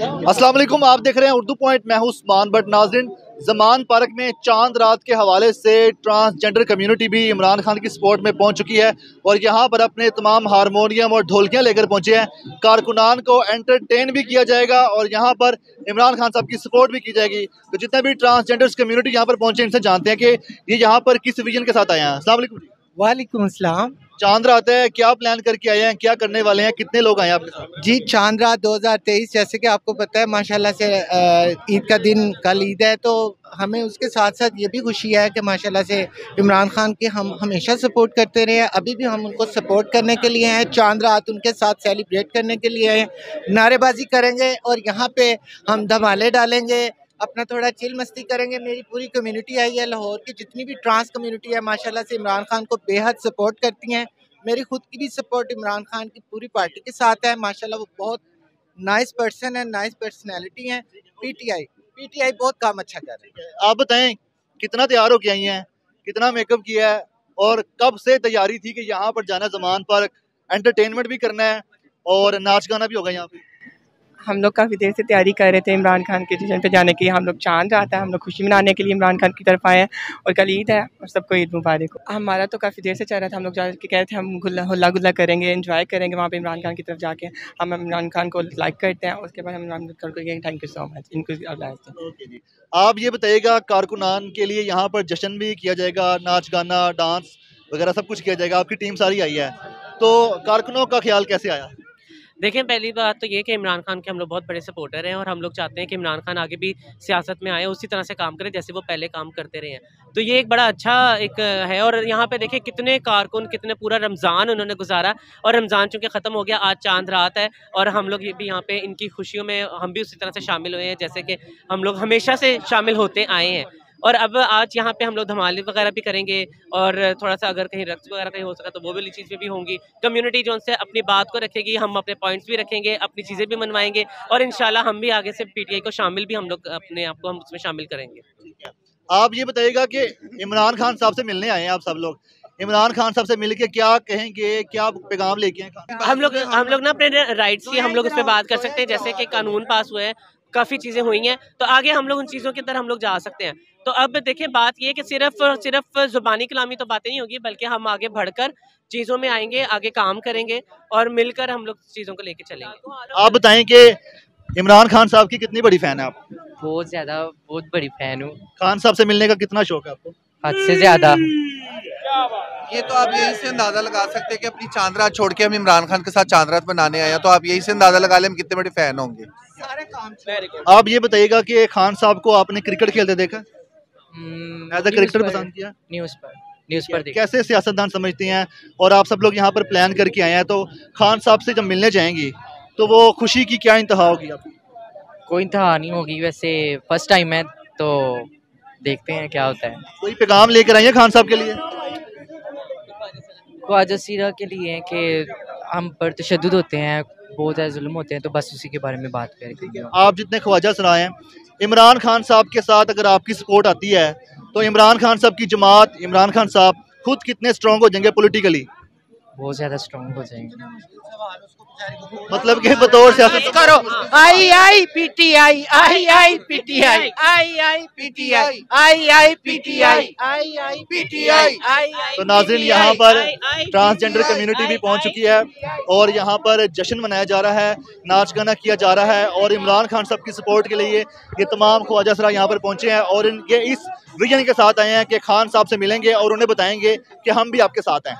अस्सलाम वालेकुम, आप देख रहे हैं उर्दू पॉइंट। मैं हूं उस्मान बट। नाज़रीन, ज़मान पार्क में चांद रात के हवाले से ट्रांसजेंडर कम्युनिटी भी इमरान खान की सपोर्ट में पहुंच चुकी है और यहाँ पर अपने तमाम हारमोनियम और ढोलकियाँ लेकर पहुंचे हैं। कारकुनान को एंटरटेन भी किया जाएगा और यहाँ पर इमरान खान साहब की सपोर्ट भी की जाएगी। तो जितने भी ट्रांसजेंडर्स कम्युनिटी यहाँ पर पहुंचे, इनसे जानते हैं कि ये यहाँ पर किस विजन के साथ आए हैं। अस्सलाम वालेकुम। वालेकुम अस्सलाम। चांद रात है, क्या प्लान करके आए हैं, क्या करने वाले हैं, कितने लोग आए हैं आपके साथ? जी, चांद रात 2023 जैसे कि आपको पता है माशाल्लाह से ईद का दिन कल ईद है, तो हमें उसके साथ साथ ये भी खुशी है कि माशाल्लाह से इमरान खान के हम हमेशा सपोर्ट करते रहे हैं, अभी भी हम उनको सपोर्ट करने के लिए हैं। चांद रात उनके साथ सेलिब्रेट करने के लिए हैं, नारेबाजी करेंगे और यहाँ पे हम धमाले डालेंगे, अपना थोड़ा चिल मस्ती करेंगे। मेरी पूरी कम्युनिटी आई है, लाहौर की जितनी भी ट्रांस कम्युनिटी है माशाल्लाह से इमरान खान को बेहद सपोर्ट करती हैं। मेरी खुद की भी सपोर्ट इमरान खान की पूरी पार्टी के साथ है। माशाल्लाह वो बहुत नाइस पर्सन है, नाइस पर्सनैलिटी है। पीटीआई बहुत काम अच्छा कर रही है। आप बताएं, कितना तैयार होके आई हैं, कितना मेकअप किया है और कब से तैयारी थी कि यहाँ पर जाना, ज़मान पार्क एंटरटेनमेंट भी करना है और नाच गाना भी होगा यहाँ पे? हम लोग काफ़ी देर से तैयारी कर रहे थे इमरान खान के जश्न पे जाने की। हम लोग चांद रात है, हम लोग खुशी मनाने के लिए इमरान खान की तरफ आए हैं और कल ईद है और सबको ईद मुबारक हो। हमारा तो काफ़ी देर से चल रहा था, हम लोग जाके कह रहे थे हम हल्ला गुल्ला करेंगे, एंजॉय करेंगे वहाँ पे इमरान खान की तरफ जाके। हम इमरान खान को लाइक करते हैं, उसके बाद हम इमरान खान को थैंक यू सो मच। इनको आप ये बताइएगा, कारकुनान के लिए यहाँ पर जश्न भी किया जाएगा, नाच गाना डांस वगैरह सब कुछ किया जाएगा। आपकी टीम सारी आई है, तो कारकुनों का ख्याल कैसे आया? देखें, पहली बात तो ये कि इमरान खान के हम लोग बहुत बड़े सपोर्टर हैं और हम लोग चाहते हैं कि इमरान खान आगे भी सियासत में आए, उसी तरह से काम करें जैसे वो पहले काम करते रहे हैं। तो ये एक बड़ा अच्छा एक है। और यहाँ पे देखें कितने कारकुन, कितने पूरा रमज़ान उन्होंने गुजारा और रमज़ान चूँकि ख़त्म हो गया, आज चांद रात है और हम लोग भी यहाँ पे इनकी खुशियों में हम भी उसी तरह से शामिल हुए हैं जैसे कि हम लोग हमेशा से शामिल होते आए हैं। और अब आज यहाँ पे हम लोग धमाली वगैरह भी करेंगे और थोड़ा सा अगर कहीं रक्स वगैरह कहीं हो सका तो वो वाली चीज़ें भी होंगी। कम्युनिटी जो उनसे अपनी बात को रखेगी, हम अपने पॉइंट्स भी रखेंगे, अपनी चीज़ें भी मनवाएंगे और इंशाल्लाह हम भी आगे से पीटीआई को शामिल भी हम लोग अपने आप को हम उसमें शामिल करेंगे। आप ये बताइएगा कि इमरान खान साहब से मिलने आए हैं आप सब लोग, इमरान खान साहब से मिलके क्या कहेंगे, क्या पैगाम लेके आए? हम लोग ना अपने राइट्स की हम लोग उस पर बात कर सकते हैं, जैसे कि कानून पास हुए हैं, काफ़ी चीज़ें हुई हैं, तो आगे हम लोग उन चीज़ों के अंदर हम लोग जा सकते हैं। तो अब देखें, बात ये है कि सिर्फ ज़ुबानी कलामी तो बातें नहीं होगी, बल्कि हम आगे बढ़कर चीज़ों में आएंगे, आगे काम करेंगे और मिलकर हम लोग चीज़ों को लेके चलेंगे। आप बताएं कि इमरान खान साहब की कितनी बड़ी फैन है आप? बहुत ज़्यादा, बहुत बड़ी फैन हूँ। खान साहब से मिलने का कितना शौक है आपको? हद से ज़्यादा। ये तो आप यही से अंदाजा लगा सकते हैं कि अपनी चांद रात छोड़ के हम इमरान खान के साथ चांद रात मनाने आए हैं, तो आप यही से अंदाजा लगा लें हम कितने बड़े फैन होंगे। आप ये बताइएगा कि खान साहब को आपने क्रिकेट खेलते देखा, एज अ क्रिकेटर पसंद किया? न्यूज़ पर देखा। कैसे सियासतदान समझती हैं और आप सब लोग यहाँ पर प्लान करके आए हैं, तो खान साहब से जब मिलने जाएंगी तो वो खुशी की क्या इंतहा होगी आपकी? कोई इंतहा नहीं होगी, वैसे फर्स्ट टाइम है तो देखते हैं क्या होता है। कोई पैगाम लेकर आई है खान साहब के लिए? ख्वाजा सीरा के लिए कि हम पर तशद्दुद होते हैं, बहुत ज़्यादा जुल्म होते हैं, तो बस उसी के बारे में बात करेंगे। आप जितने ख्वाजा सराय हैं, इमरान खान साहब के साथ अगर आपकी सपोर्ट आती है तो इमरान खान साहब की जमात, इमरान खान साहब खुद कितने स्ट्रॉन्ग हो जाएंगे पॉलिटिकली? बहुत ज़्यादा स्ट्रॉन्ग हो जाएंगे। मतलब कि बतौर सियासत करो आई पीटीआई, आई पीटीआई, आई पीटीआई, आई पीटीआई, आई पीटीआई। तो नाज़रीन, यहाँ पर ट्रांसजेंडर कम्युनिटी भी पहुँच चुकी है और यहाँ पर जश्न मनाया जा रहा है, नाच गाना किया जा रहा है और इमरान खान साहब की सपोर्ट के लिए ये तमाम ख्वाजा सरा यहाँ पर पहुँचे हैं और ये इस विजन के साथ आए हैं कि खान साहब से मिलेंगे और उन्हें बताएंगे कि हम भी आपके साथ हैं।